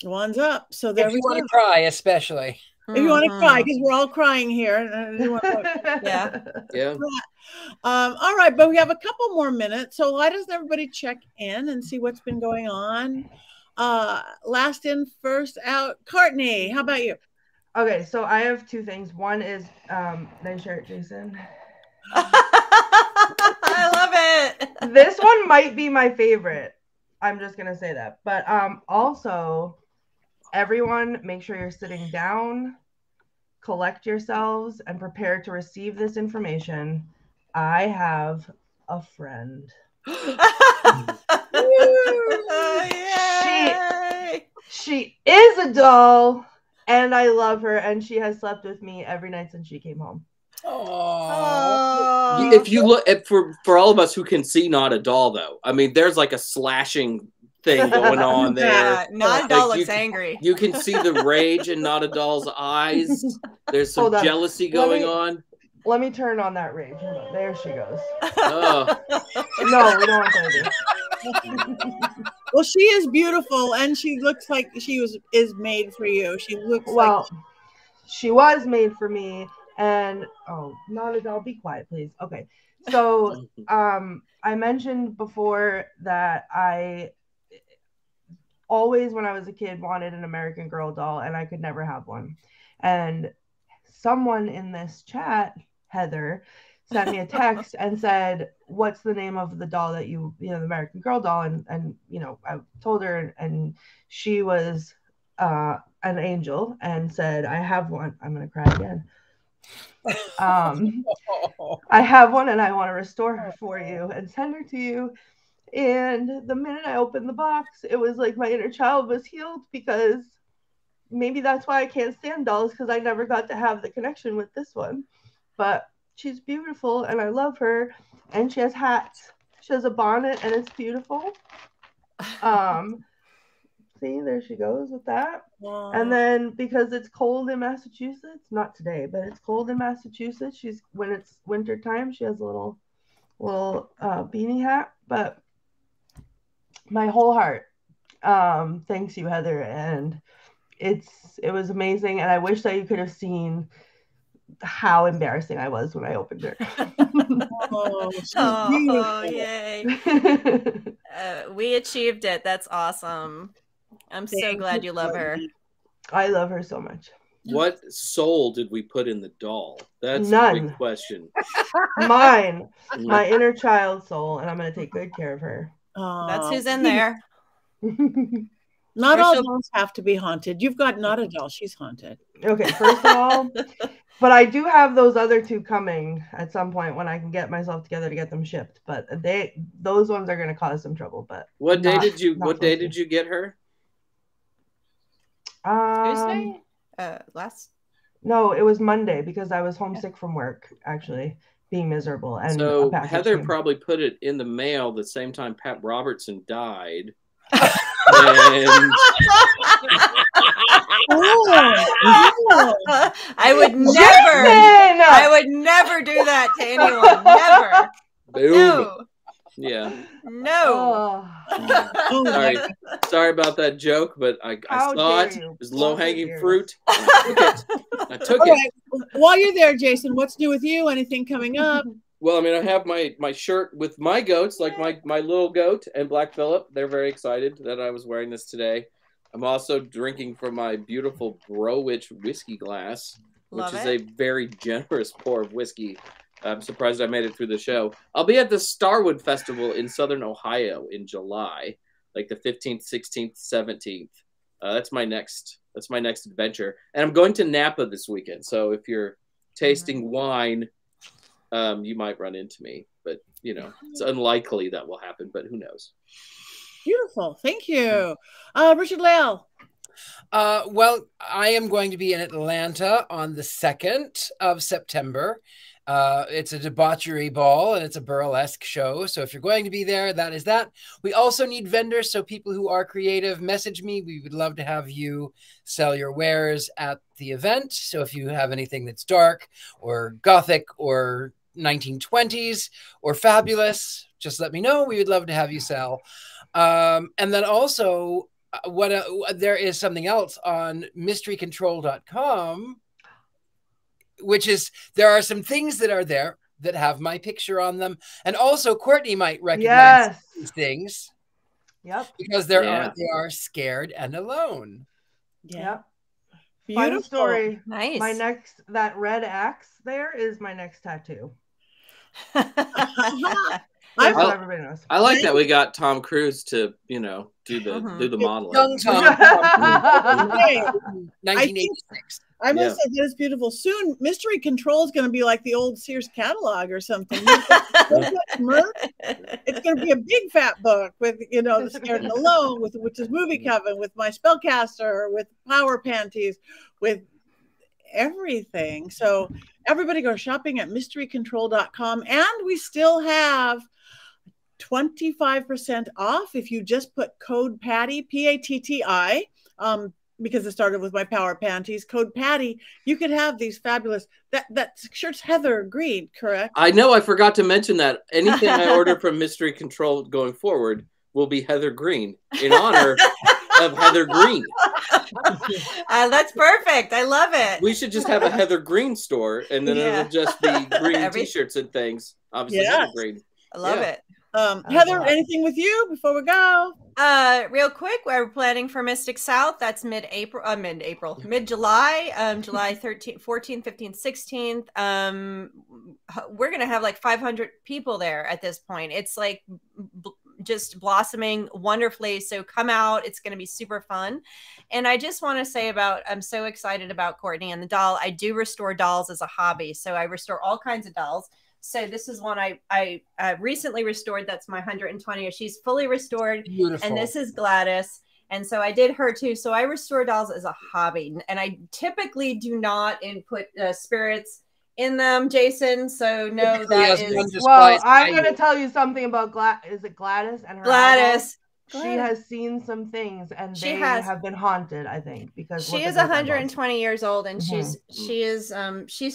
One's up. So there if you want to cry, especially. If you want to cry, because we're all crying here. Yeah. All right, but we have a couple more minutes. So why doesn't everybody check in and see what's been going on? Last in, first out. Courtney, how about you? Okay, so I have two things. One is nice shirt, Jason. I love it. This one might be my favorite. I'm just gonna say that. But also, everyone, make sure you're sitting down, collect yourselves, and prepare to receive this information. I have a friend. She is a doll, and I love her, and she has slept with me every night since she came home. Oh. If you look at for all of us who can see Not a Doll, though, I mean, there's like a slashing thing going on there. Yeah, Not a Doll looks angry. You can see the rage in Not a Doll's eyes. There's some jealousy going on. Let me turn on that rage. Hold on. There she goes. Oh. No, we don't want that. Well, she is beautiful, and she looks like she is made for you. She looks like she was made for me. And Not a Doll, be quiet, please. Okay. So I mentioned before that I always, when I was a kid, wanted an American Girl doll, and I could never have one. And someone in this chat, Heather, sent me a text and said, what's the name of the doll that you know, the American Girl doll? And you know, I told her, and she was an angel and said, I have one. I'm going to cry again. I have one, and I want to restore her for you and send her to you. And the minute I opened the box, it was like my inner child was healed, because maybe that's why I can't stand dolls, because I never got to have the connection with this one. But she's beautiful, and I love her. And she has hats. She has a bonnet, and it's beautiful. See, there she goes with that. Wow. And then because it's cold in Massachusetts, not today, but it's cold in Massachusetts, when it's winter time, she has a little beanie hat. But my whole heart thanks you, Heather, and it was amazing. And I wish that you could have seen how embarrassing I was when I opened her. Yay. We achieved it. That's awesome. I'm so glad you love her. I love her so much. What soul did we put in the doll? That's none. The big question. Mine, my inner child soul, and I'm going to take good care of her. That's who's in there. Not all dolls have to be haunted. You've got not a doll. She's haunted. Okay, first of all, but I do have those other two coming at some point when I can get myself together to get them shipped. But those ones are going to cause some trouble. But what day did you get her? Tuesday? No, it was Monday because I was homesick from work, actually, being miserable. And so Heather probably put it in the mail the same time Pat Robertson died. And... I would never do that to anyone. Never. Boom. No. Yeah. No. Sorry about that joke, but I saw it. It was low-hanging fruit. I took it. Right. While you're there, Jason, what's new with you? Anything coming up? Well, I mean, I have my shirt with my goats, like my little goat and Black Phillip. They're very excited that I was wearing this today. I'm also drinking from my beautiful Browitch whiskey glass, which is a very generous pour of whiskey. I'm surprised I made it through the show. I'll be at the Starwood Festival in Southern Ohio in July, like the 15th, 16th, 17th. That's my next adventure. And I'm going to Napa this weekend. So if you're tasting wine, you might run into me. But, you know, it's unlikely that will happen, but who knows? Beautiful. Thank you. Richard Lale. Well, I am going to be in Atlanta on the 2nd of September. It's a debauchery ball and it's a burlesque show. So if you're going to be there, that is that. We also need vendors. So people who are creative, message me. We would love to have you sell your wares at the event. So if you have anything that's dark or gothic or 1920s or fabulous, just let me know. We would love to have you sell. And then also there is something else on mysterycontrol.com, which is there are some things that are there that have my picture on them. And also Courtney might recognize these things. Yep. Because they are scared and alone. Yep. Beautiful. Fun story. Nice. That red axe there is my next tattoo. I like that we got Tom Cruise to, you know, do the modeling. Young Tom. 1986. I must say that is beautiful. Soon, Mystery Control is going to be like the old Sears catalog or something. It's going to be a big fat book with, you know, the Scared and Alone, with which is Movie Coven, with My Spellcaster, with Power Panties, with everything. So everybody go shopping at mysterycontrol.com, and we still have 25% off if you just put code Patty, P-A-T-T-I, because it started with My Power Panties, code Patty. You could have these fabulous, that shirt's Heather Green, correct? I know, I forgot to mention that. Anything I order from Mystery Control going forward will be Heather Green in honor of Heather Green. That's perfect. I love it. We should just have a Heather Green store, and then it'll just be green t-shirts and things. Obviously, Heather Green. I love it. Heather, anything with you before we go? Real quick, we're planning for Mystic South. That's mid-July, July 13th, 14th, 15th, 16th. We're going to have like 500 people there at this point. It's like just blossoming wonderfully. So come out. It's going to be super fun. And I just want to say I'm so excited about Courtney and the doll. I do restore dolls as a hobby. So I restore all kinds of dolls. So this is one I recently restored. That's my 120. She's fully restored. Beautiful. And this is Gladys. And so I did her too. So I restore dolls as a hobby. And I typically do not input spirits in them, Jason. So no, that is. Well, I'm going to tell you something about Is it Gladys and her Gladys. She has seen some things, and they have been haunted, I think, because she is 120 years old, and she's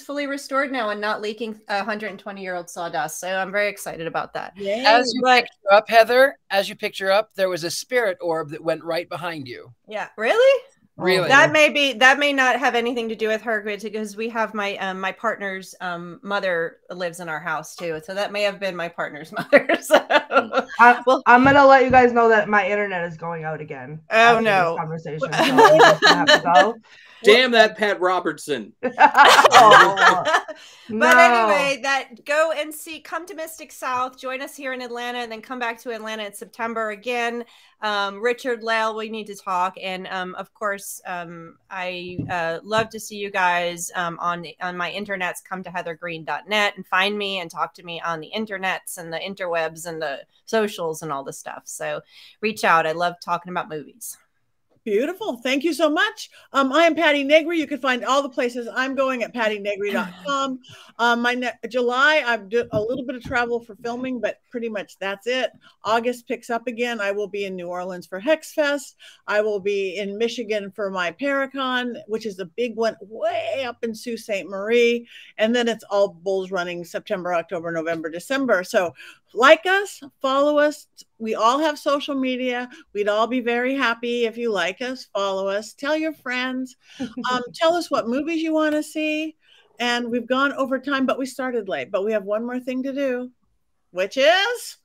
fully restored now and not leaking 120-year-old sawdust. So I'm very excited about that. Yay. As you picked her up, Heather, there was a spirit orb that went right behind you. Yeah, really? Really? That may not have anything to do with her, because we have my partner's mother lives in our house too, so that may have been my partner's mother. So, I'm gonna let you guys know that my internet is going out again. Oh no! This conversation. So I'm just gonna have to go. Damn that Pat Robertson. Oh, But no. anyway, go and come to Mystic South, join us here in Atlanta, and then come back to Atlanta in September again. Richard, Lael, we need to talk. And of course, I love to see you guys on my internets. Come to heathergreen.net and find me and talk to me on the internets and the interwebs and the socials and all the stuff. So reach out. I love talking about movies. Beautiful. Thank you so much. I am Patty Negri. You can find all the places I'm going at pattynegri.com. July, I've done a little bit of travel for filming, but pretty much that's it. August picks up again. I will be in New Orleans for Hex Fest. I will be in Michigan for my Paracon, which is a big one way up in Sault Ste. Marie. And then it's all bulls running September, October, November, December. So like us, follow us. We all have social media. We'd all be very happy if you like us, follow us, tell your friends, tell us what movies you want to see. And we've gone over time, but we started late. But we have one more thing to do, which is...